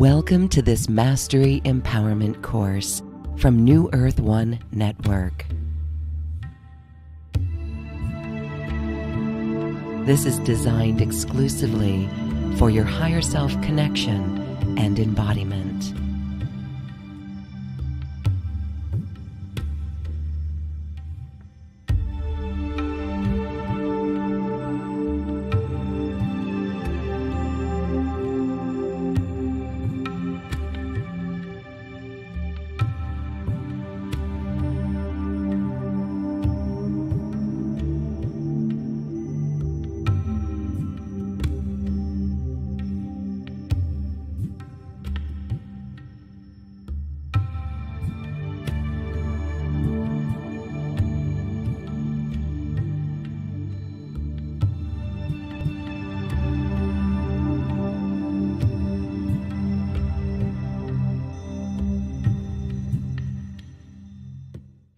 Welcome to this Mastery Empowerment course from New Earth One Network. This is designed exclusively for your higher self connection and embodiment.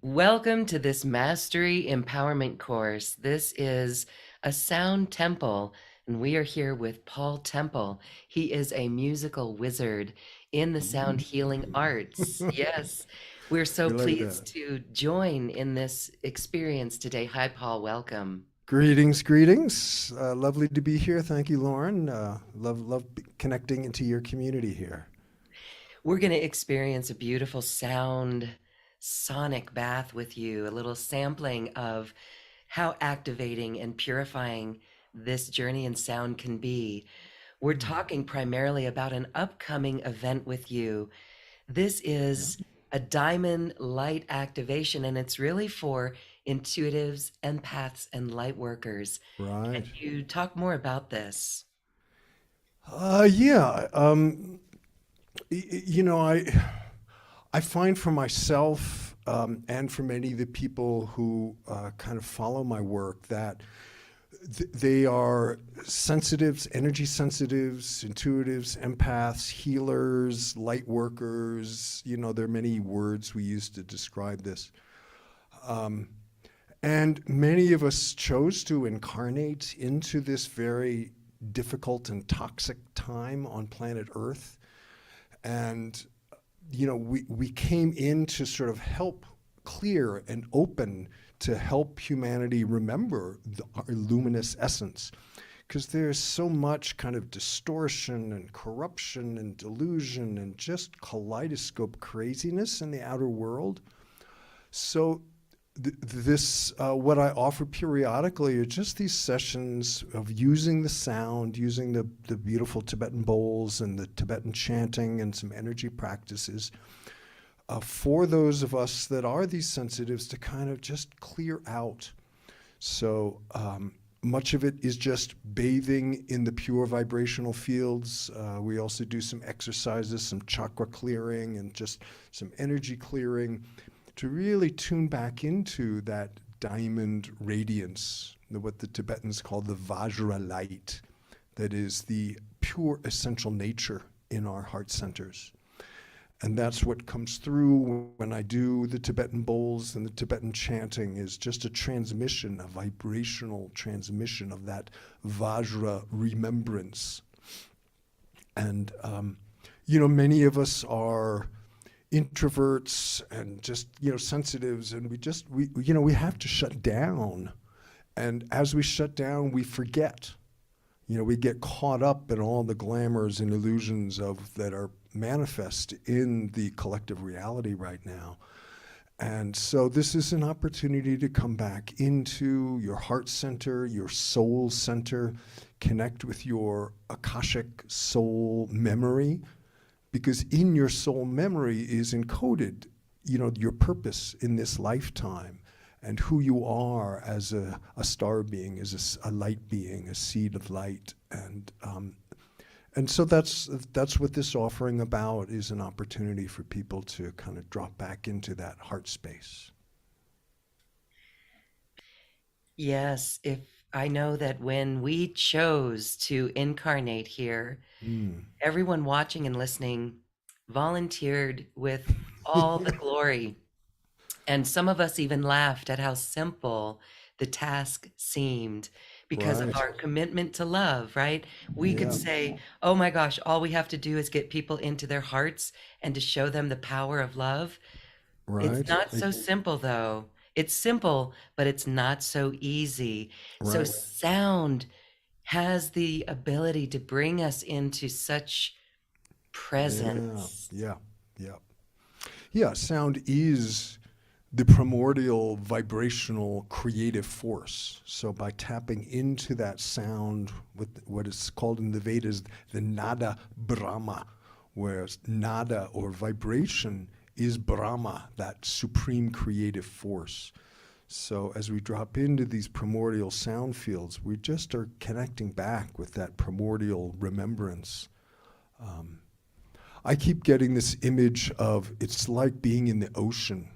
Welcome to this Mastery Empowerment course. This is a sound temple, and we are here with Paul Temple. He is a musical wizard in the sound healing arts. Yes, we're so pleased to join in this experience today. Hi, Paul. Welcome. Greetings, greetings. Lovely to be here. Thank you, Lauren. Love connecting into your community here. We're going to experience a beautiful sonic bath with you, a little sampling of how activating and purifying this journey in sound can be. We're talking primarily about an upcoming event with you. This is a Diamond Light activation, and it's really for intuitives, empaths, and light workers. Right. Can you talk more about this? I find for myself and for many of the people who kind of follow my work that they are sensitives, energy sensitives, intuitives, empaths, healers, light workers. There are many words we use to describe this. And many of us chose to incarnate into this very difficult and toxic time on planet Earth. And we came in to sort of help clear and open to help humanity remember our luminous essence. Because there's so much kind of distortion and corruption and delusion and just kaleidoscope craziness in the outer world. So what I offer periodically are just these sessions of using the sound, using the beautiful Tibetan bowls and the Tibetan chanting and some energy practices for those of us that are these sensitives to kind of just clear out. So much of it is just bathing in the pure vibrational fields. We also do some exercises, some chakra clearing and just some energy clearing, to really tune back into that diamond radiance, what the Tibetans call the Vajra light, that is the pure essential nature in our heart centers. And that's what comes through when I do the Tibetan bowls and the Tibetan chanting, is just a transmission, a vibrational transmission of that Vajra remembrance. And, many of us are introverts and just sensitives, and we have to shut down, and as we shut down we forget. We get caught up in all the glamors and illusions that are manifest in the collective reality right now. And so this is an opportunity to come back into your heart center, your soul center, connect with your Akashic soul memory, because in your soul memory is encoded, your purpose in this lifetime and who you are as a star being, as a light being, a seed of light. And so that's what this offering about, is an opportunity for people to kind of drop back into that heart space. Yes, if I know that when we chose to incarnate here, everyone watching and listening volunteered with all the glory. And some of us even laughed at how simple the task seemed, because of Right. our commitment to love, right? We could Yeah. say, oh my gosh, all we have to do is get people into their hearts and to show them the power of love. It's Right. not so simple, though. It's simple, but it's not so easy. So, Right. sound has the ability to bring us into such Yeah. presence. Yeah. Yeah. Yeah. Sound is the primordial vibrational creative force. So by tapping into that sound with what is called in the Vedas the nada Brahma, whereas nada or vibration is Brahma, that supreme creative force. So as we drop into these primordial sound fields, we just are connecting back with that primordial remembrance. I keep getting this image of it's like being in the ocean,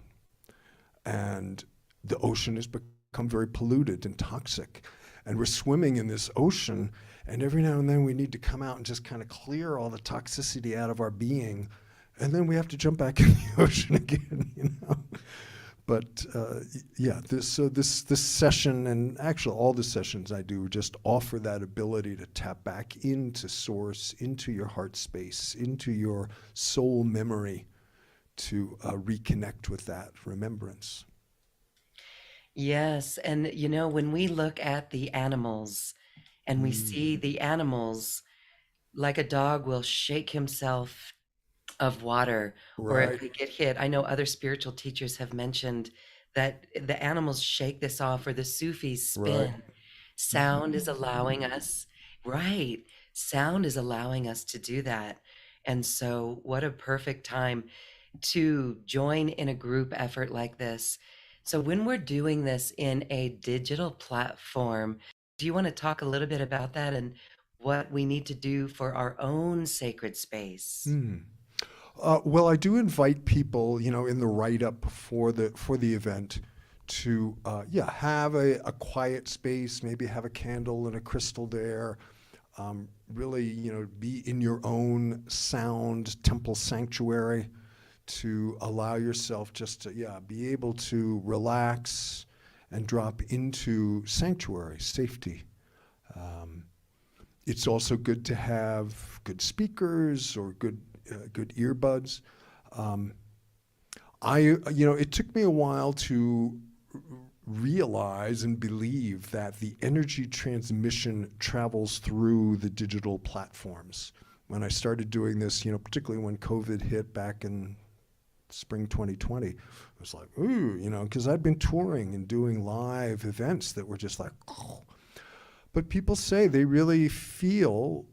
and the ocean has become very polluted and toxic. And we're swimming in this ocean, and every now and then we need to come out and just kind of clear all the toxicity out of our being, and then we have to jump back in the ocean again, you know. But yeah, this session, and actually all the sessions I do, just offer that ability to tap back into source, into your heart space, into your soul memory, to reconnect with that remembrance. Yes, and when we look at the animals and we Mm, see the animals, like a dog will shake himself of water, or if right, they get hit. I know other spiritual teachers have mentioned that the animals shake this off, or the Sufis right. spin. Sound is allowing us, right? Sound is allowing us to do that. And so, what a perfect time to join in a group effort like this. So, when we're doing this in a digital platform, do you want to talk a little bit about that and what we need to do for our own sacred space? Mm. Well, I do invite people, in the write-up for the event, to yeah, have a quiet space, maybe have a candle and a crystal there. Really, be in your own sound temple sanctuary, to allow yourself just to, yeah, be able to relax and drop into sanctuary safety. Um, it's also good to have good speakers or good earbuds. Um, it took me a while to realize and believe that the energy transmission travels through the digital platforms. When I started doing this, particularly when COVID hit back in spring 2020, it was like, ooh, because I'd been touring and doing live events that were just like, oh. But people say they really feel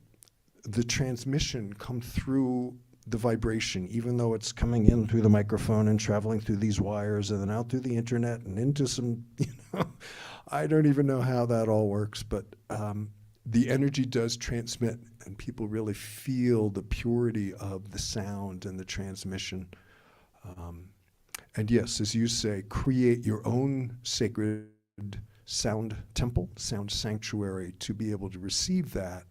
the transmission come through the vibration, even though it's coming in through the microphone and traveling through these wires and then out through the internet and into some, I don't even know how that all works, but the energy does transmit, and people really feel the purity of the sound and the transmission. And yes, as you say, create your own sacred sound temple, sound sanctuary, to be able to receive that.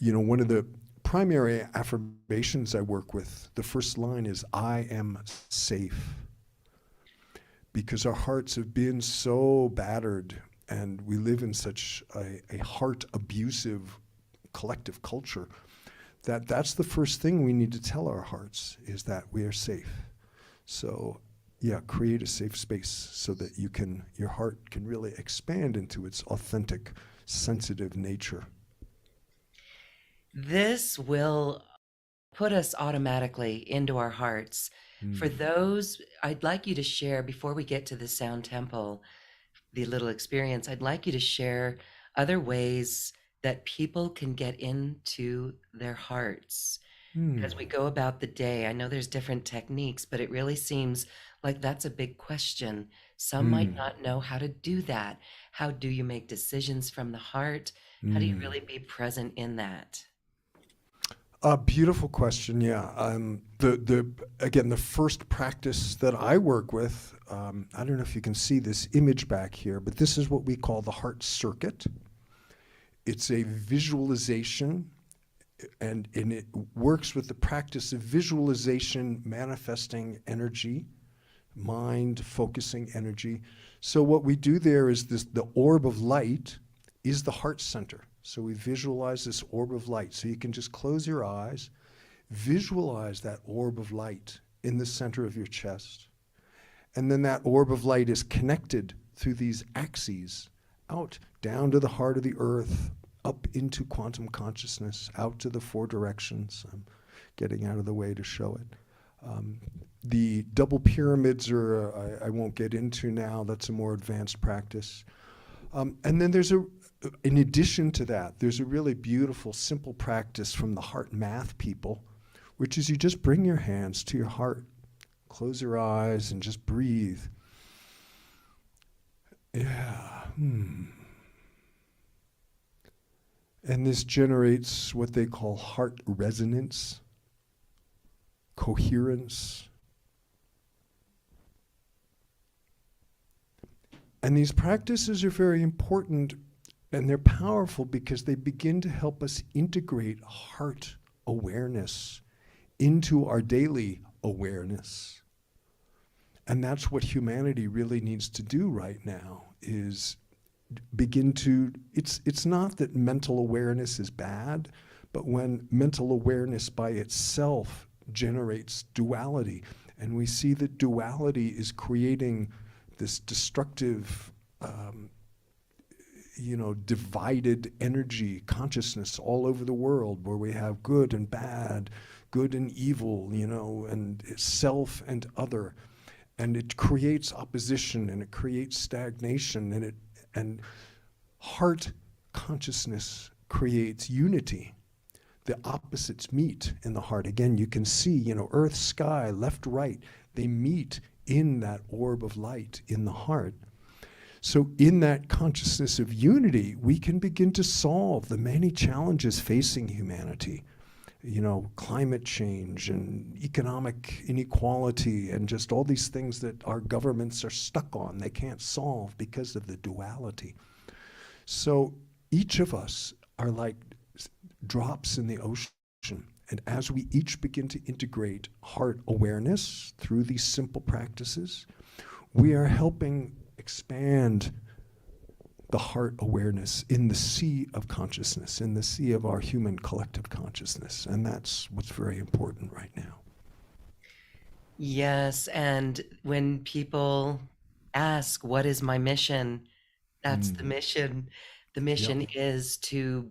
One of the primary affirmations I work with, the first line is, I am safe. Because our hearts have been so battered, and we live in such a heart abusive collective culture, that's the first thing we need to tell our hearts, is that we are safe. So yeah, create a safe space so that your heart can really expand into its authentic, sensitive nature. This will put us automatically into our hearts. For Mm. those, I'd like you to share, before we get to the sound temple, the little experience, I'd like you to share other ways that people can get into their hearts Mm. as we go about the day. I know there's different techniques, but it really seems like that's a big question. Some might Mm. not know how to do that. How do you make decisions from the heart? How do you Mm. really be present in that? A beautiful question. Yeah. The again, the first practice that I work with, I don't know if you can see this image back here, but this is what we call the heart circuit. It's a visualization, and it works with the practice of visualization, manifesting energy, mind focusing energy. So what we do there is the orb of light is the heart center. So we visualize this orb of light. So you can just close your eyes, visualize that orb of light in the center of your chest. And then that orb of light is connected through these axes out, down to the heart of the earth, up into quantum consciousness, out to the four directions. I'm getting out of the way to show it. The double pyramids I won't get into now. That's a more advanced practice. And then in addition to that, there's a really beautiful, simple practice from the heart math people, which is you just bring your hands to your heart, close your eyes, and just breathe. Yeah. And this generates what they call heart resonance, coherence. And these practices are very important, and they're powerful because they begin to help us integrate heart awareness into our daily awareness. And that's what humanity really needs to do right now, is begin to, it's not that mental awareness is bad, but when mental awareness by itself generates duality, and we see that duality is creating this destructive, divided energy consciousness all over the world, where we have good and bad, good and evil, and self and other. And it creates opposition, and it creates stagnation, and heart consciousness creates unity. The opposites meet in the heart. Again, you can see, earth, sky, left, right, they meet in that orb of light in the heart. So in that consciousness of unity, we can begin to solve the many challenges facing humanity. Climate change and economic inequality and just all these things that our governments are stuck on. They can't solve because of the duality. So each of us are like drops in the ocean. And as we each begin to integrate heart awareness through these simple practices, we are helping expand the heart awareness in the sea of consciousness, in the sea of our human collective consciousness. And that's what's very important right now. Yes, and when people ask, what is my mission? That's the mission. The mission is to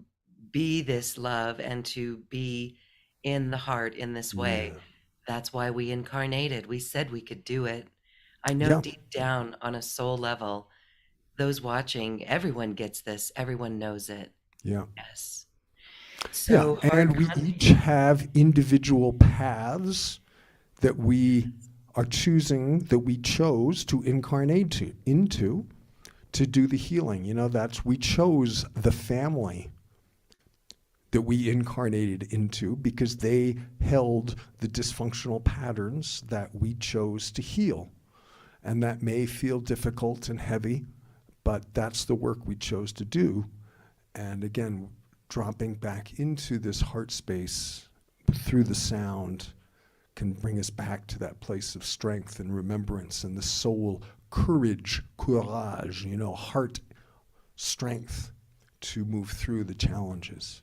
be this love and to be in the heart in this way. Yeah. That's why we incarnated. We said we could do it. I know deep down on a soul level, those watching, everyone gets this. Everyone knows it. Yeah. Yes. So and we each have individual paths that we are choosing, that we chose to incarnate into to do the healing. We chose the family that we incarnated into because they held the dysfunctional patterns that we chose to heal. And that may feel difficult and heavy, but that's the work we chose to do. And again, dropping back into this heart space through the sound can bring us back to that place of strength and remembrance and the soul courage, heart strength to move through the challenges.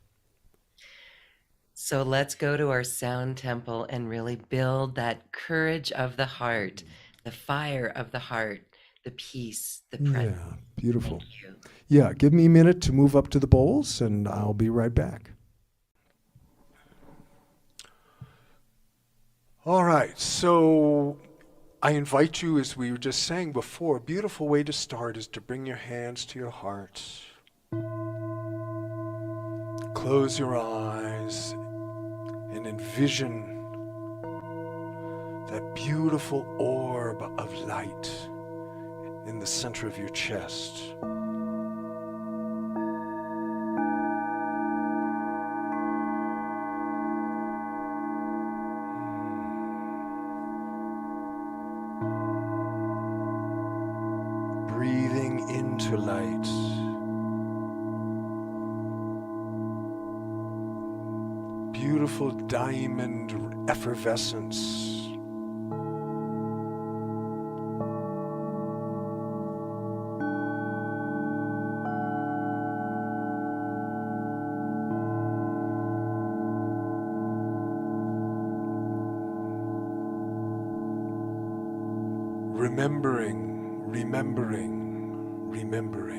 So let's go to our sound temple and really build that courage of the heart, the fire of the heart, the peace, the presence. Yeah, beautiful. Thank you. Yeah, give me a minute to move up to the bowls and I'll be right back. All right, so I invite you, as we were just saying before, a beautiful way to start is to bring your hands to your heart. Close your eyes and envision that beautiful orb of light in the center of your chest. Breathing into light. Beautiful diamond effervescence. remembering, remembering, remembering.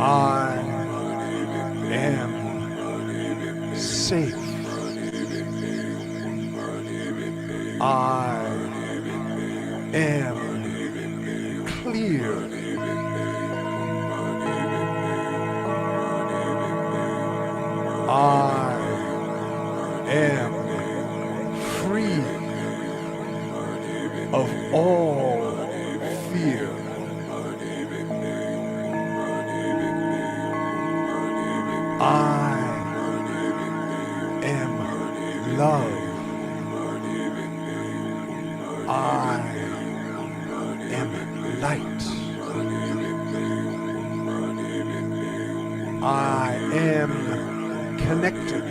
I am safe. I am clear. I am free of all fear. I am love. I am light. I am connected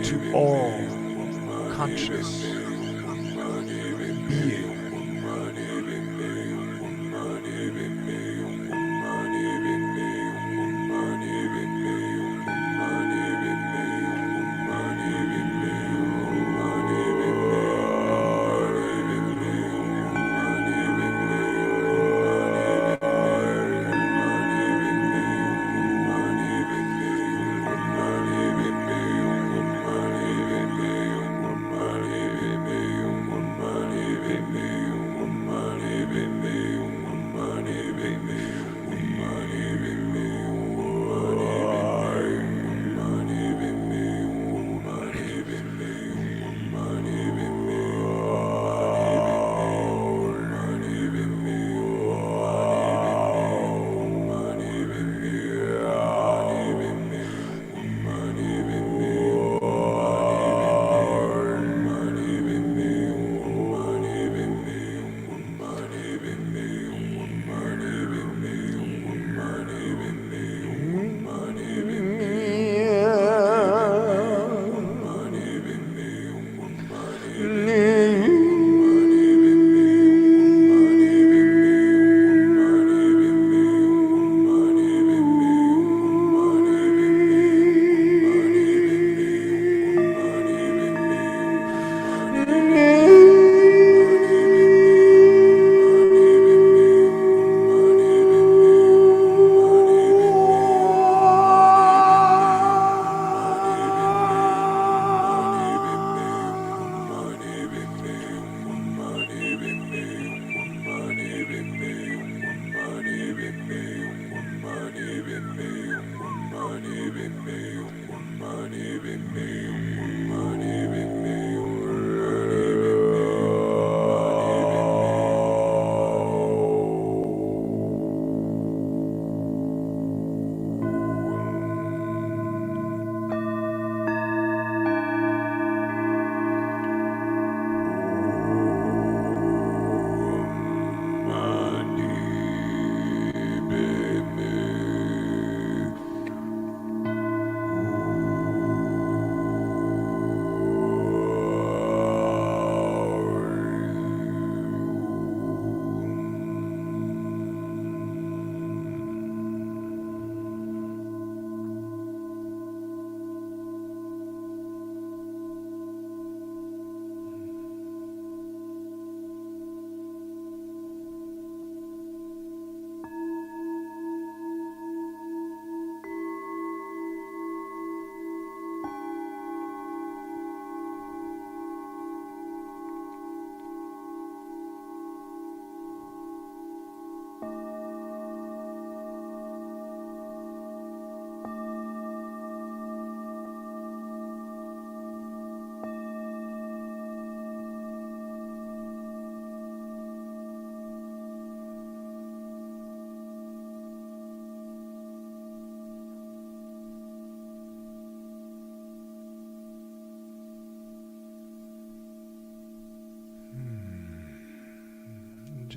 to all conscious being.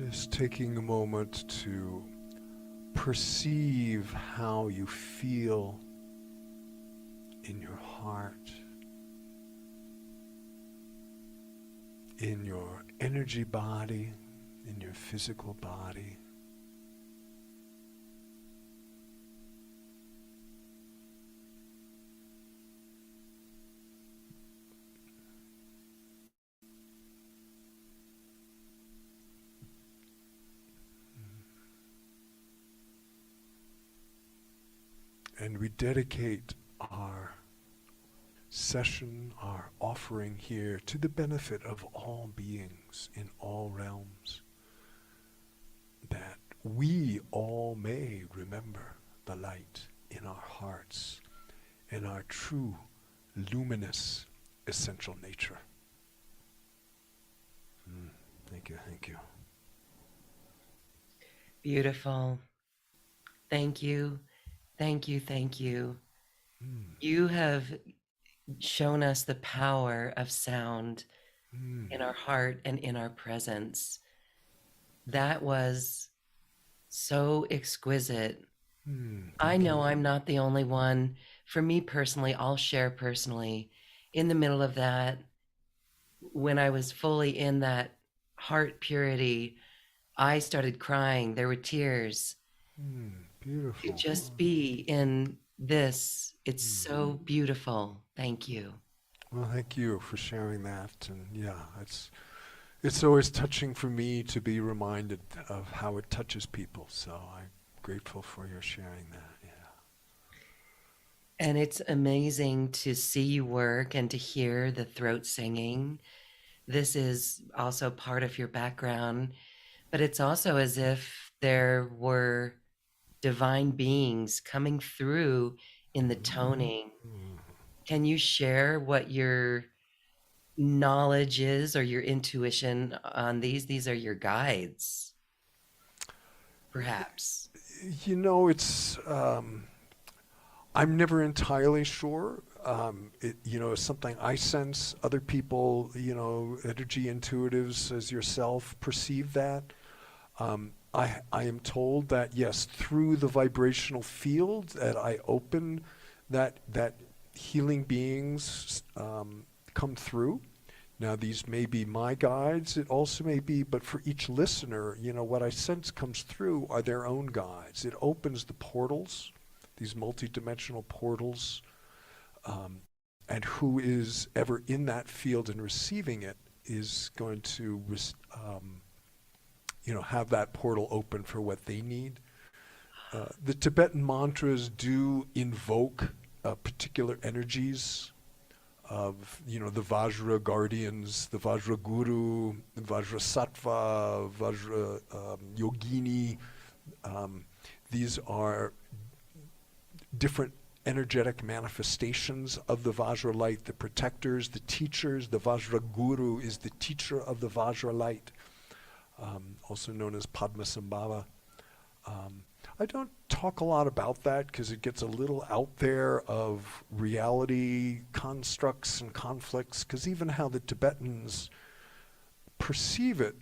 Just taking a moment to perceive how you feel in your heart, in your energy body, in your physical body. And we dedicate our session, our offering here to the benefit of all beings in all realms, that we all may remember the light in our hearts and our true luminous essential nature. Thank you, thank you. Beautiful. Thank you. Thank you. Thank you. You have shown us the power of sound in our heart and in our presence. That was so exquisite. I know I'm not the only one. For me personally, I'll share personally, in the middle of that, when I was fully in that heart purity, I started crying. There were tears. Beautiful. To just be in this, it's so beautiful. Thank you. Well, thank you for sharing that. And yeah, it's always touching for me to be reminded of how it touches people. So I'm grateful for your sharing that. Yeah. And it's amazing to see you work and to hear the throat singing. This is also part of your background, but it's also as if there were divine beings coming through in the toning. Can you share what your knowledge is or your intuition on these? These are your guides, perhaps. You know, I'm never entirely sure. It's something I sense. Other people, energy intuitives as yourself perceive that. I am told that, yes, through the vibrational field that I open, that healing beings come through. Now, these may be my guides. It also may be, but for each listener, what I sense comes through are their own guides. It opens the portals, these multidimensional portals, and who is ever in that field and receiving it is going to have that portal open for what they need. The Tibetan mantras do invoke particular energies of, the Vajra guardians, the Vajra guru, the Vajra sattva, Vajra yogini. These are different energetic manifestations of the Vajra light, the protectors, the teachers. The Vajra guru is the teacher of the Vajra light. Also known as Padmasambhava. I don't talk a lot about that because it gets a little out there of reality constructs and conflicts, because even how the Tibetans perceive it,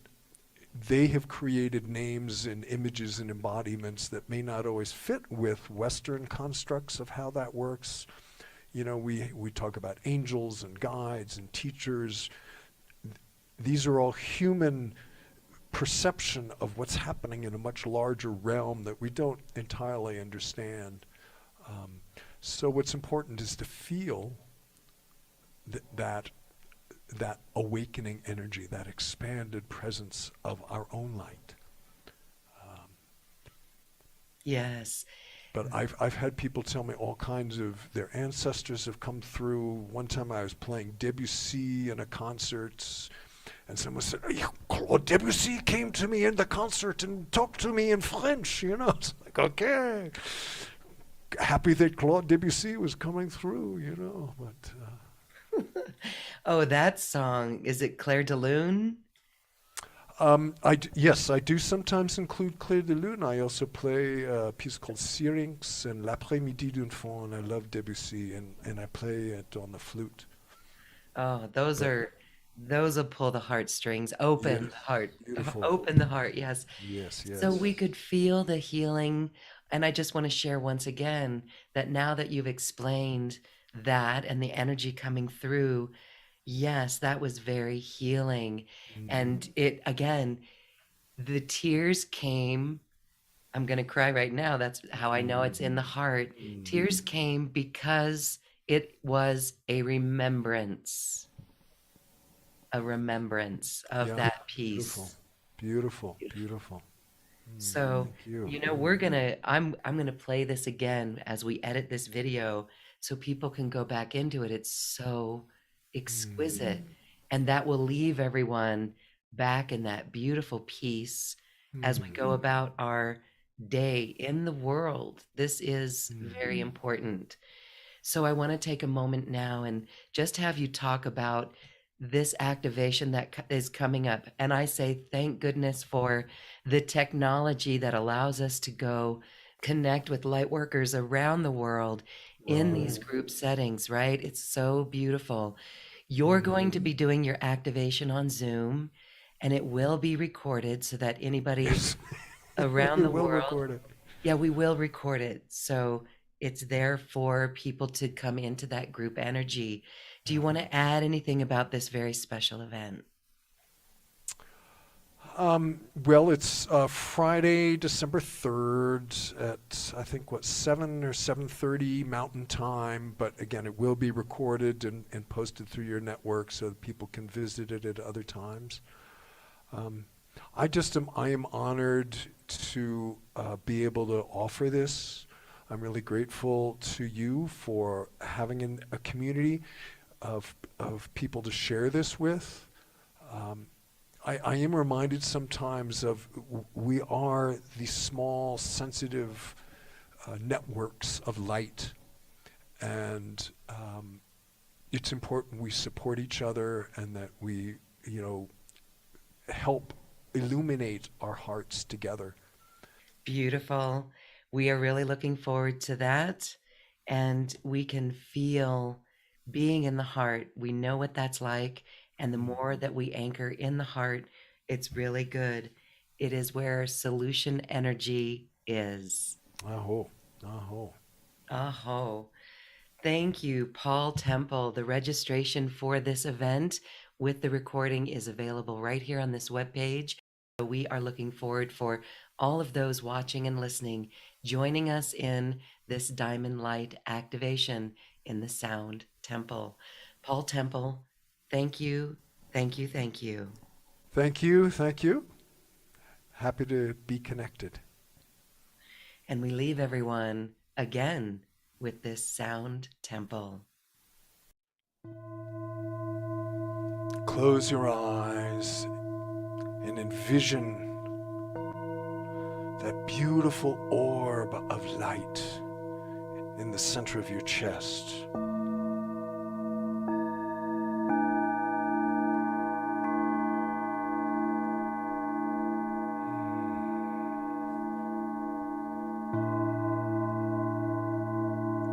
they have created names and images and embodiments that may not always fit with Western constructs of how that works. We talk about angels and guides and teachers. These are all human perception of what's happening in a much larger realm that we don't entirely understand. So what's important is to feel that awakening energy, that expanded presence of our own light. Yes. But I've had people tell me all kinds of their ancestors have come through. One time I was playing Debussy in a concert, and someone said, Claude Debussy came to me in the concert and talked to me in French, It's like, okay. Happy that Claude Debussy was coming through, but... Oh, that song. Is it Claire de Lune? Yes, I do sometimes include Claire de Lune. I also play a piece called Syrinx and L'après-midi d'un faune. I love Debussy, and I play it on the flute. Oh, those are Those will pull the heartstrings, open Yes. the heart, Beautiful. open the heart, yes. Yes, So we yes. could feel the healing. And I just want to share once again that now that you've explained that and the energy coming through, yes, that was very healing. And it, again, the tears came. I'm going to cry right now. That's how I know it's in the heart. Tears came because it was a remembrance of Yeah. that Beautiful. piece. Beautiful. Beautiful. So, Thank you. I'm gonna play this again as we edit this video so people can go back into it. It's so exquisite. And that will leave everyone back in that beautiful peace as we go about our day in the world. This is very important. So I want to take a moment now and just have you talk about this activation that is coming up. And I say, thank goodness for the technology that allows us to go connect with light workers around the world in these group settings, right? It's so beautiful. You're going to be doing your activation on Zoom, and it will be recorded so that anybody Yes. around We the will world, record it. yeah, we will record it. So it's there for people to come into that group energy. Do you want to add anything about this very special event? Well, it's Friday, December 3rd at I think what 7 or 7:30 Mountain Time. But again, it will be recorded and posted through your network so that people can visit it at other times. I am honored to be able to offer this. I'm really grateful to you for having a community of people to share this with. I am reminded sometimes of we are these small, sensitive networks of light, and it's important we support each other and that we, help illuminate our hearts together. Beautiful. We are really looking forward to that. And we can feel being in the heart. We know what that's like. And the more that we anchor in the heart, it's really good. It is where solution energy is. Aho, aho. Aho. Thank you, Paul Temple. The registration for this event with the recording is available right here on this webpage. We are looking forward for all of those watching and listening, joining us in this Diamond Light activation in the Sound Temple. Paul Temple, thank you, thank you, thank you. Thank you, thank you. Happy to be connected. And we leave everyone again with this Sound Temple. Close your eyes and envision that beautiful orb of light in the center of your chest.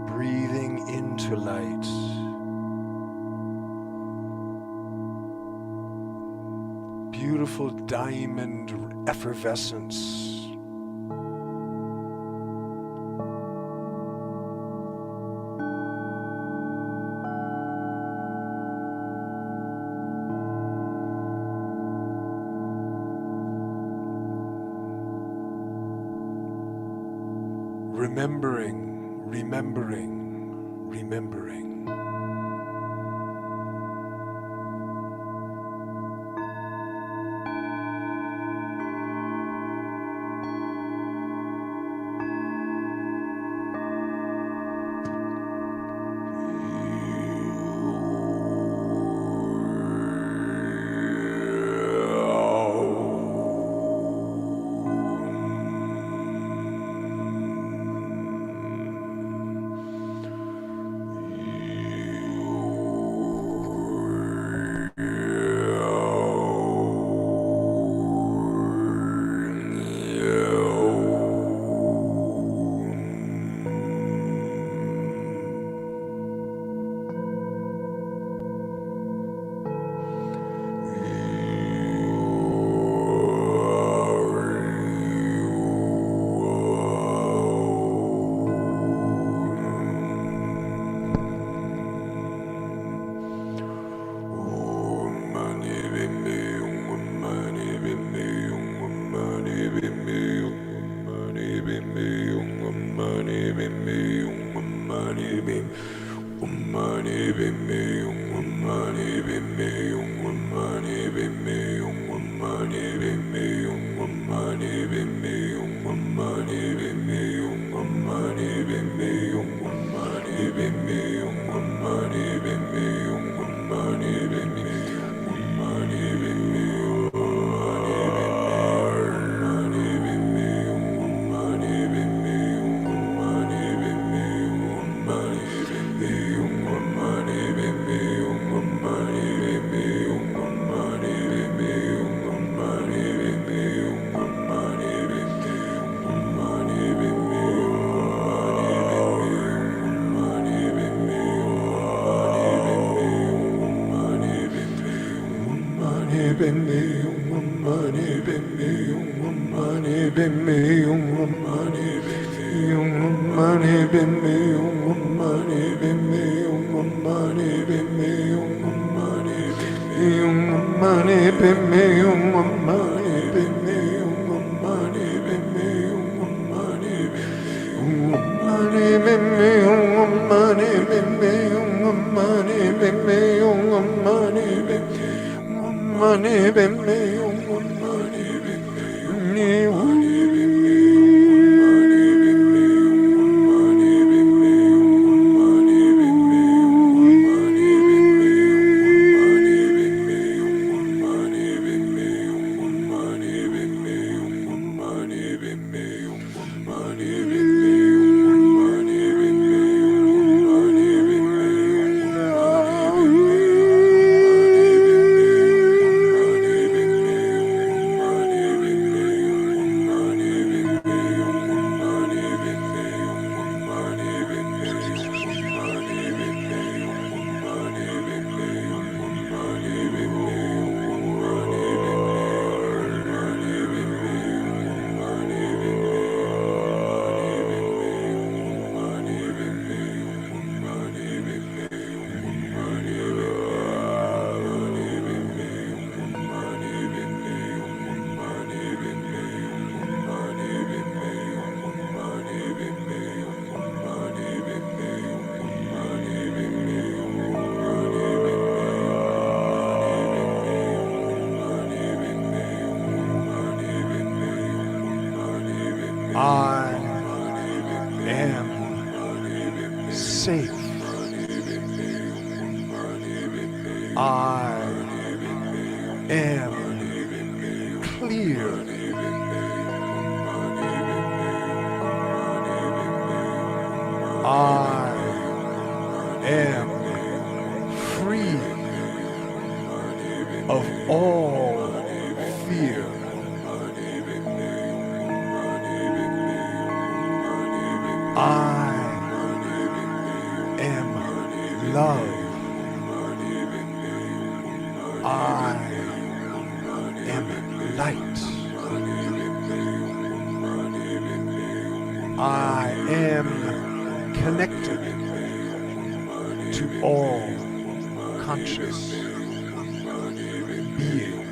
Breathing into light. Beautiful diamond effervescence. Remembering, remembering, remembering. I am safe. I am clear. I am free of all fear. I am love. I am light. I am connected to all conscious being.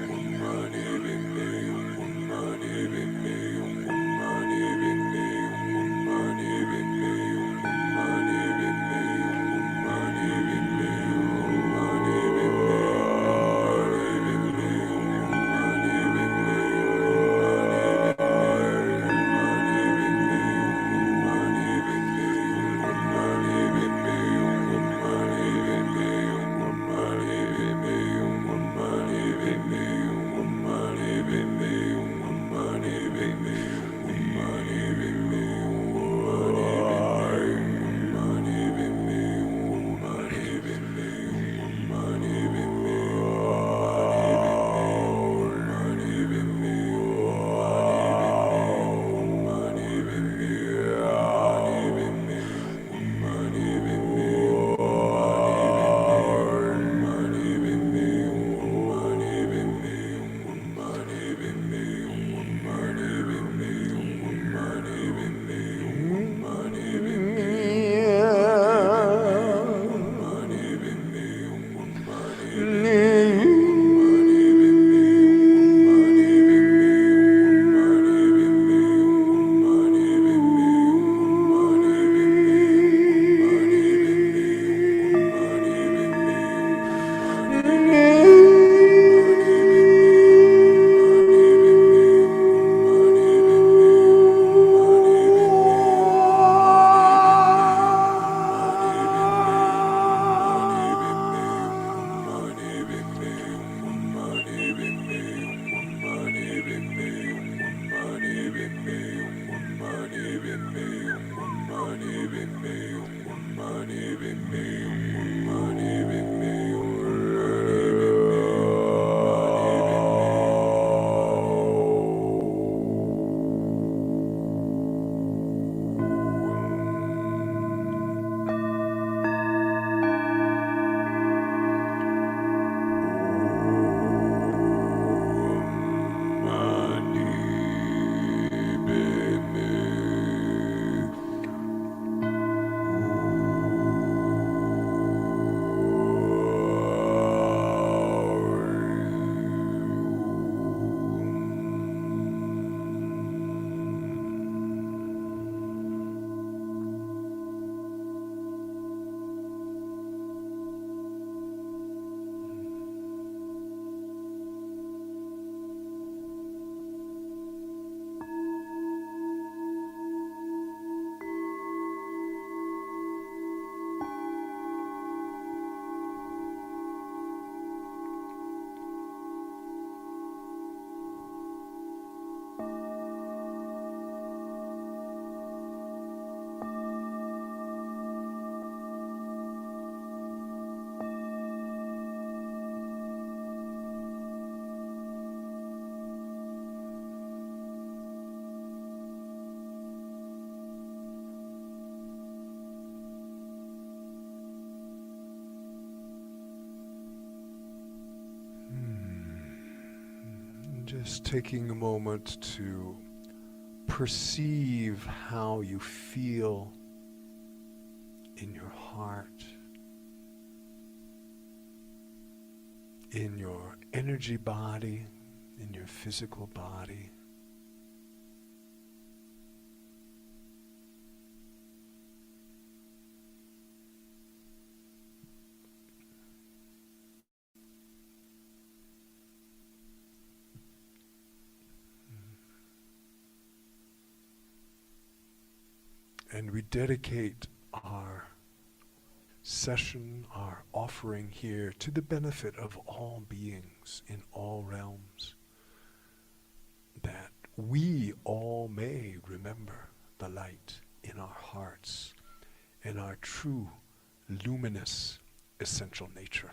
Just taking a moment to perceive how you feel in your heart, in your energy body, in your physical body. And we dedicate our session, our offering here to the benefit of all beings in all realms, that we all may remember the light in our hearts and our true luminous essential nature.